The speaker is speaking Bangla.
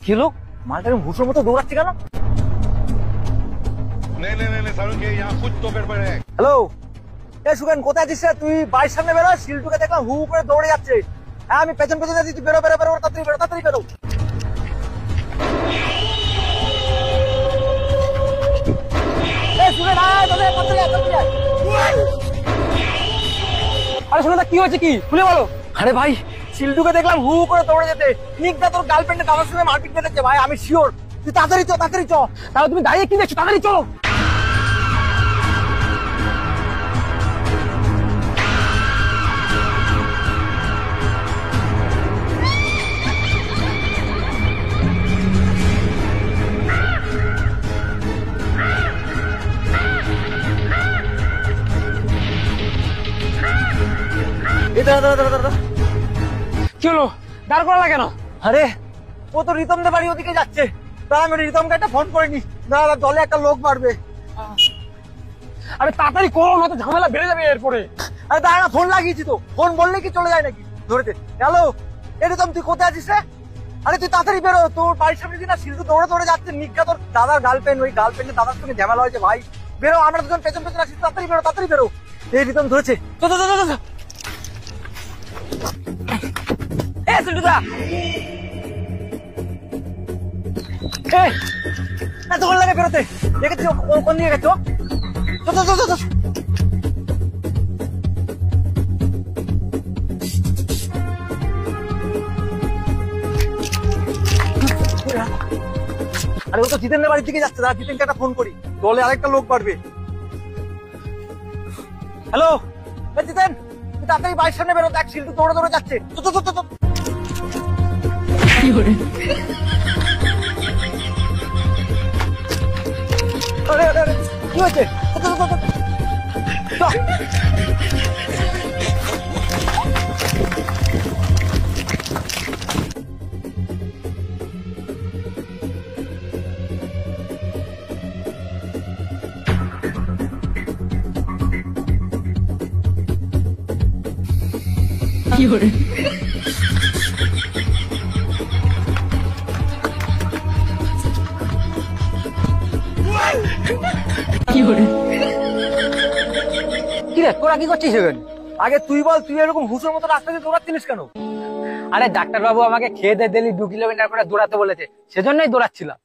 কি লোক মালটা ভুষোর মতো দৌড়াচ্ছে কেন? হ্যালো, এ সুগেন কোথায় আছিস রে? তুই বাড়ির সামনে বেরো, শিলটুকে দেখলাম হু করে দৌড়ে যাচ্ছে। হ্যাঁ আমি পেছন পেছন যাচ্ছি, তুই বেরো বেরো বেরো, তাড়াতাড়ি বেরো তাড়াতাড়ি বেরো। আরে শোনো, কি হয়েছে কি খুলে বলো। আরে ভাই শিলটুকে দেখলাম হু করে দৌড়ে যেতে। নিকদা তোর গার্লফ্রেন্ডে আমার সঙ্গে মারপিট কেটেছে ভাই, আমি শিওর। তুই তাড়াতাড়ি চ তাড়াতাড়ি চ। তাহলে তুমি দাঁড়িয়ে কি দেখছো, তাড়াতাড়ি চলো। কি হলো, দাঁড় করা লাগে না? আরে ও তো রিতমদের বাড়ি ওদিকে যাচ্ছে। তাহলে আমি রিতমকে একটা ফোন করিনি, না দলে একটা লোক মারবে। আরে তাড়াতাড়ি করো না তো ঝামেলা বেড়ে যাবে এরপরে। আরে দাঁড়া, ফোন লাগিয়েছি তো, ফোন বললে কি চলে যায় নাকি? ধরেতে হ্যালো, এ রিতম তুই কোথায় আছিস রে? আরে তুই তাড়াতাড়ি বেরো, তোর বাড়ির সামনে দিন না শিল্পু দৌড়ে দৌড়ে যাচ্ছে। নিজ্ঞা তোর দাদার গার্লফ্রেন্ড, ওই গার্লফ্রেন্ডের দাদার সঙ্গে ঝামেলা হয়েছে ভাই। বেরো, আমরা দুজন পেছন পেছন আসছি, তাড়াতাড়ি বেরো তাড়াতাড়ি বেরো। এই রিতম ধরেছে। এতক্ষণ লাগে বেরোতে, দেখেছি কোন দিকে গেছো? আরে ও তো জিতেনের বাড়ির দিকে যাচ্ছে, জিতেনকে একটা ফোন করি, দলে আরেকটা লোক বাড়বে। হ্যালো জিতেন, তুই তাড়াতাড়ি বাড়ির সামনে বেরো, দেখ শিল্পু দৌড়ে দৌড়ে যাচ্ছে। কি হয়েছে? কি করে তোরা কি করছিস? আগে তুই বল, তুই এরকম হুসের মতো রাস্তা দিয়ে দৌড়াচ্ছিস কেন? আরে ডাক্তার বাবু আমাকে খেয়ে দিয়ে দিলি 2 কিলোমিটার করে দৌড়াতে বলেছে, সেজন্যই দৌড়াচ্ছিলাম।